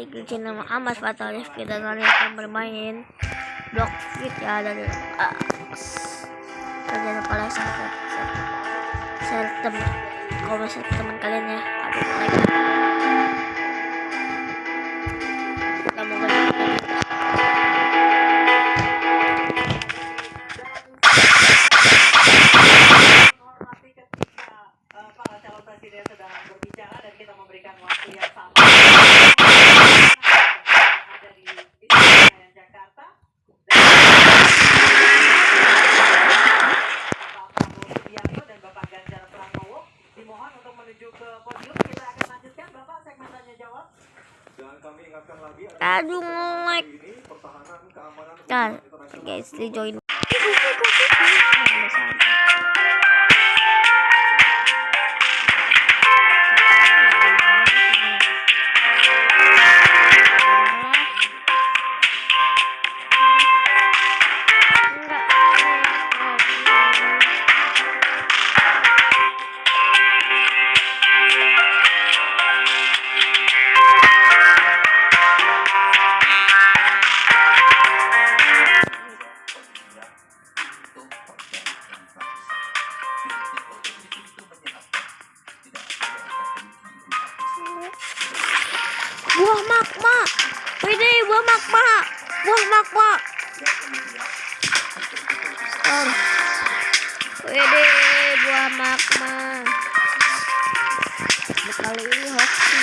di channel Amas Fatal Rifki, dan kali akan bermain Block Fit ya dari jangan lupa like, share teman kalian ya. Like. Kita mau para calon presiden sedang berbicara dan kita memberikan waktu yang sama ada di Jakarta. Bapak Prabowo Subianto dan Bapak Ganjar Pranowo dimohon untuk menuju ke podium. Kita akan lanjutkan Bapak segmen tanya jawab. Dan kami ingatkan lagi like. pertahanan keamanan guys, join. Buah magma. Wede, buah magma. Buah magma. Wede, buah magma. Kali ini hoki.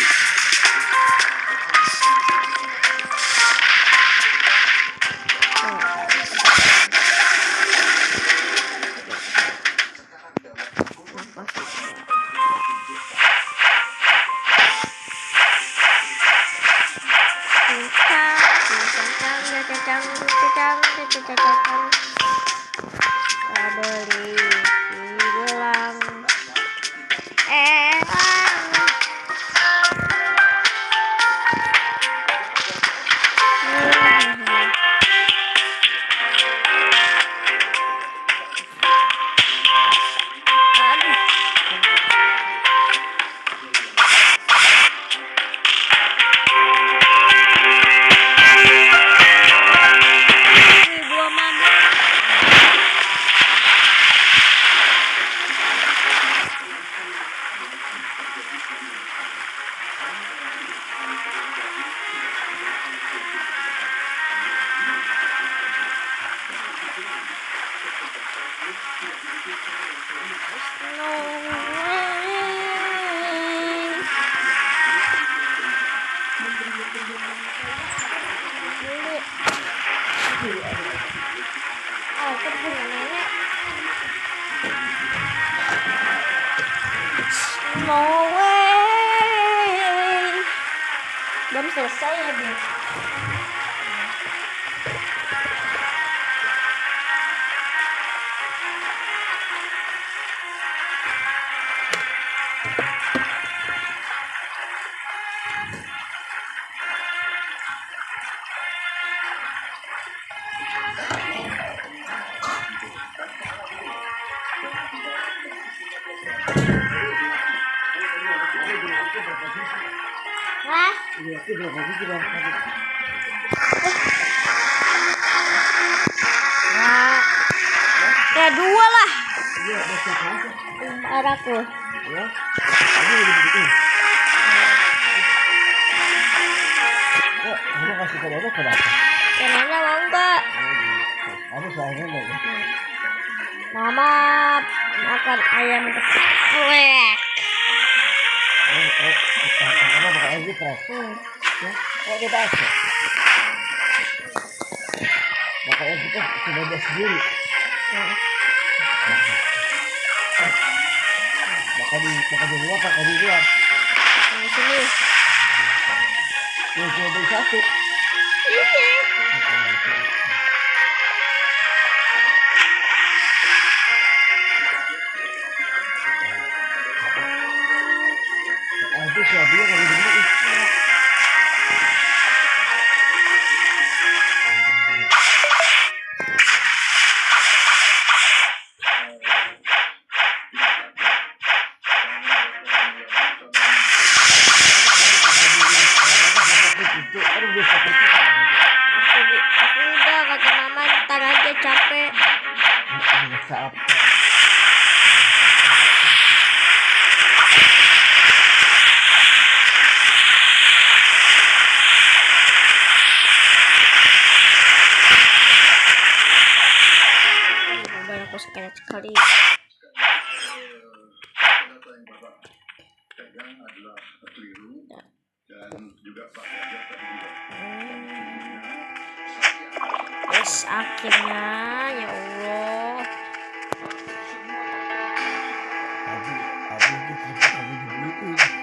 Beli bilang no way. Belum selesai ya, Bu. Hah? Nah, ya dua lah. Arahku. ya. Kamu kasih ke Dodo kenapa? Kenanya mau enggak? Aku sayangnya enggak ya. Mama makan ayam geprek. Kamu pakai ayam geprek. Ya, kok dia tahu? Pakai ayam geprek coba dia sendiri. Makan di luar, pakai di luar. Di sini. Cuma beli satu. Iya. Itu siapa dia kalau begini? udah sakit kan? Aku udah kata mama ntar aja capek. Merasa apa? Banyak aku sekali. Data yang Bapak pegang adalah keliru dan juga Pak Ganjar tadi juga. Yes, akhirnya ya Allah. Abi itu kenapa kami dibeliin?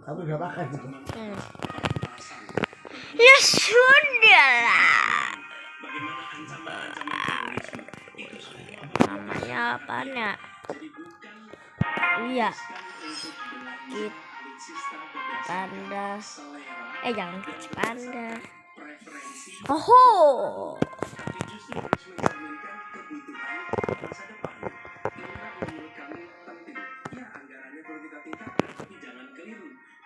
Kamu udah makan gitu? Ya sudah lah. Namanya apa ya? Iya. Panda. Jangan panda. Oh.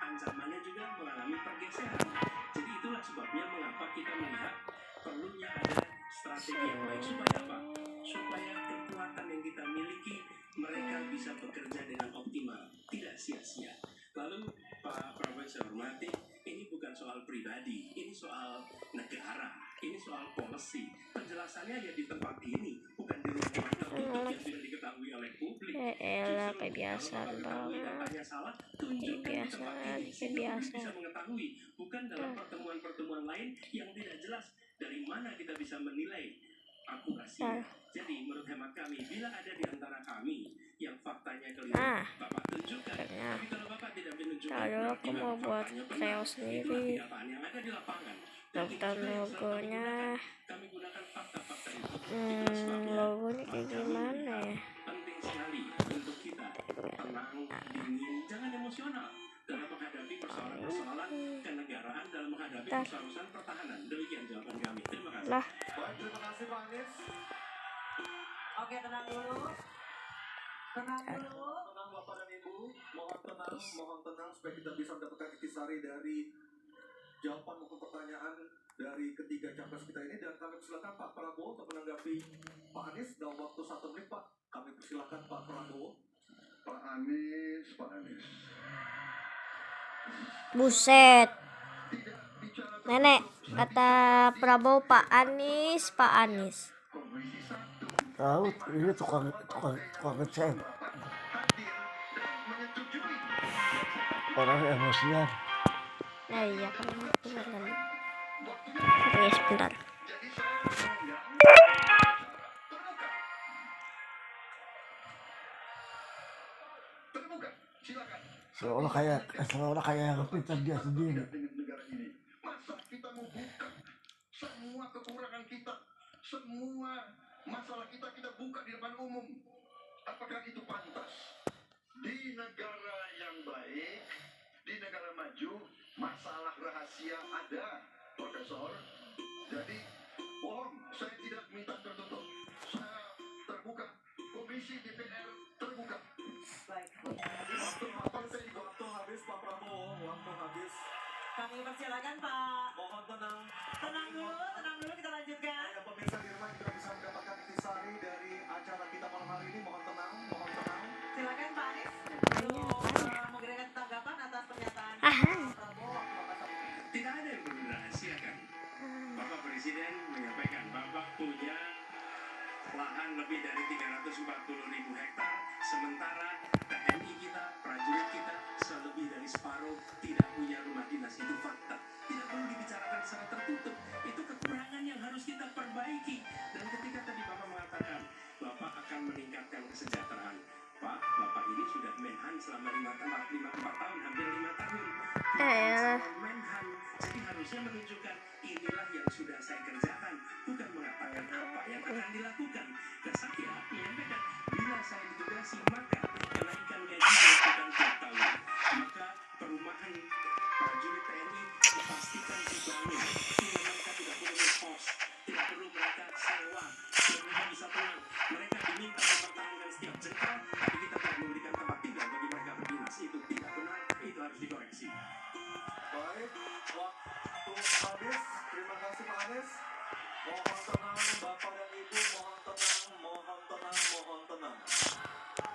Ancamannya juga mengalami pergeseran. Jadi itulah sebabnya mengapa kita melihat perlunya ada strategi yang baik supaya apa? Supaya kekuatan yang kita miliki mereka bisa bekerja dengan optimal, tidak sia-sia. Lalu Pak Prabowo saya hormati, ini bukan soal pribadi, ini soal negara, ini soal policy. Penjelasannya ya di tempat ini, bukan di ruang tertutup yang tidak diketahui oleh publik. Elah, kayak biasa banget. Kayak biasa. Bisa mengetahui, bukan dalam pertemuan-pertemuan lain yang tidak jelas dari mana kita bisa menilai akurasinya. Jadi menurut hemat kami, bila ada di antara kami yang faktanya keliru, Bapak tunjukkan. Tapi kalau Bapak tidak menunjukkan, kalau aku mau buat video sendiri, yang ada di lapangan. daftar logonya. Kami gunakan fakta-fakta itu. Logonya kayak gimana ya? Penting sekali untuk kita tenang, dingin, jangan emosional dalam menghadapi persoalan-persoalan kenegaraan, dalam menghadapi persoalan pertahanan. Demikian jawaban kami. Terima kasih. Baik, terima kasih Pak Anies. Oke, tenang dulu. Tenang Bapak dan Ibu. Mohon tenang supaya kita bisa mendapatkan intisari dari jawaban maupun pertanyaan dari ketiga capres kita ini. Dan kami persilakan Pak Prabowo untuk menanggapi Pak Anies dalam waktu 1 menit, Pak. Kami persilakan Pak Prabowo. Pak Anies. Buset. Nenek, kata Prabowo Pak Anies. Tahu ini tukang ngecek. Orang emosian. Iya kan benar kali. Sebentar. Seolah kayak yang pintar dia sendiri. Masa kita mau buka semua kekurangan kita, semua masalah kita buka di depan umum? Apakah itu pantas? Di negara yang baik, di negara maju, masalah rahasia ada, Profesor. Jadi, bohong, saya tidak minta tertutup. Saya terbuka. Komisi DPR terbuka. Baik. Waktu habis Pak Prabowo, waktu habis. Kami persilakan Pak. Mohon tenang. Tenang dulu kita lanjutkan. Ya, pemirsa di rumah juga bisa mendapatkan intisari dari acara kita malam hari ini. Mohon tenang. Silakan Pak Anies. Memberikan tanggapan atas pernyataan Pak Prabowo waktu Bapak sampaikan. Tidak ada yang perlu dirahasiakan. Bapak Presiden menyampaikan Bapak punya lahan lebih dari 340.000 hektar, sementara TNI kita, prajurit kita, selebih dari separuh tidak punya rumah dinas. Itu fakta. Tidak perlu dibicarakan secara tertutup. Itu kekurangan yang harus kita perbaiki. Dan ketika tadi Bapak mengatakan Bapak akan akan meningkatkan kesejahteraan. Pak, Bapak ini sudah menhan selama 4 tahun, hampir 5 tahun. Ya. Menhan, jadi harusnya menunjukkan inilah yang sudah saya kerjakan, bukan mengatakan apa yang akan dilakukan. Dan saya menyampaikan, bila saya ditugasi maka kenaikan gaji dilakukan tiap tahun. Maka perumahan prajurit TNI dipastikan dibangun sehingga mereka tidak perlu kos, tidak perlu mereka sewa, sehingga mereka bisa tenang. Mereka diminta mempertahankan setiap jengkal, tapi kita tidak memberikan tempat tinggal bagi mereka berdinas. Itu tidak benar, itu harus dikoreksi. Baik, waktu habis. Terima kasih Pak Anies. Mohon tenang Bapak dan Ibu, mohon tenang, mohon tenang, mohon tenang.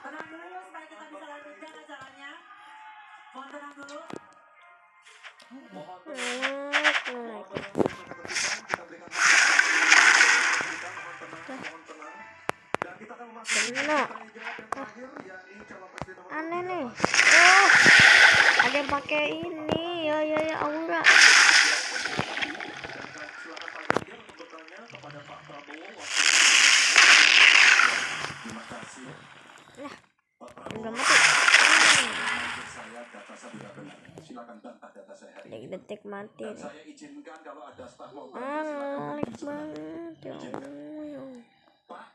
Tenang dulu supaya kita bisa lanjutkan acaranya. Mohon tenang dulu. Mohon tenang. Mohon tenang untuk ketertiban. Kita berikan kita mohon tenang, mohon tenang. Dan kita akan memasuki Benar. pertanyaan jawab yang terakhir, yakni calon presiden nomor Aneh 3 nih. Pak Ada yang pakai ini. Ya aura. Dan silakan Pak Ganjar untuk bertanya kepada Pak Prabowo. Terima kasih. Pak Prabowo. Udah mati. Menurut saya data saya tidak benar. Silakan bantah data saya hari ini. Detik mati. Dan saya izinkan kalau ada staf mau Alik berhenti, banget. Ya Allah. Pak,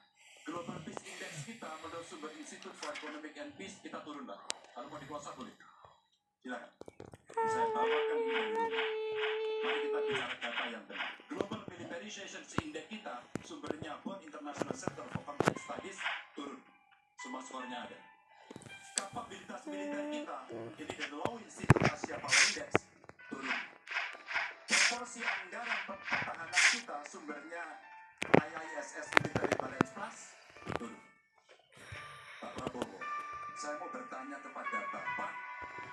Global Peace Index kita menurut sumber Institute for Economic and Peace kita turun, Pak. Kalau mau dikuasa boleh. Silakan. Saya bawakan ini dari rumah. Mari kita bicara data yang benar. Global Militarization Index kita sumbernya Bond International Center for Conflict Studies turun. Semua skornya ada. Kapabilitas militer kita ini dari Law Institute Asia Power Index turun. Proporsi anggaran pertahanan kita sumbernya IISS Military Balance Plus turun. Pak Prabowo, saya mau bertanya kepada Bapak,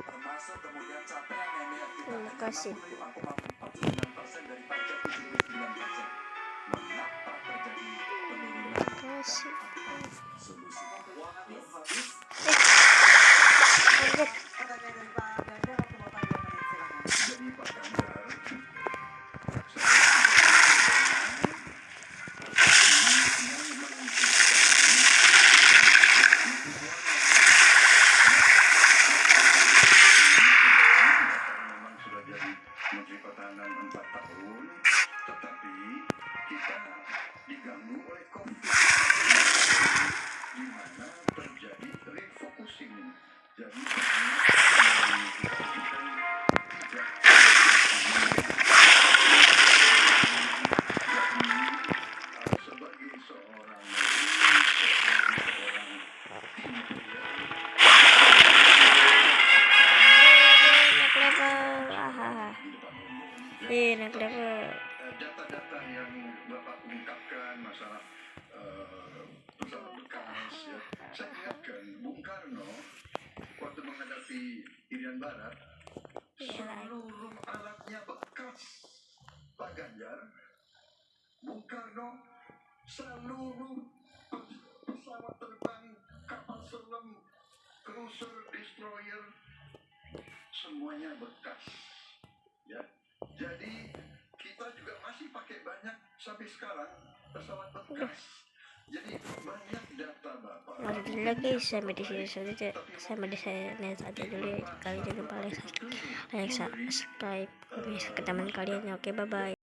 termasuk kemudian capaian MIF kita Terima hanya kasih. 65,49% dari target 79%. Mengapa terjadi penurunan? Kasih. Solusi. Waktu habis. Lanjut. Pertanyaan dari Pak Ganjar, waktu Bapak 2 menit silakan. Jadi Pak Ganjar, memang sudah jadi Menteri Pertahanan 4 tahun, tetapi kita diganggu oleh COVID, di mana terjadi refocusing. Jadi sebagai seorang Naik level. Naik level. data-data yang Bapak ungkapkan masalah pesawat bekas ya. Saya ingatkan Bung Karno waktu menghadapi Irian Barat seluruh alatnya bekas. Pak Ganjar, Bung Karno seluruh pesawat terbang, kapal selam, cruiser, destroyer semuanya bekas ya. Jadi kita juga masih pakai banyak sampai sekarang pesawat bekas. Jadi banyak data Bapak. Lanjut dulu lagi sampai di sini saja. Sampai di sini saja dulu. Kalian jangan lupa like, subscribe, komen ke teman kalian. Oke, bye bye.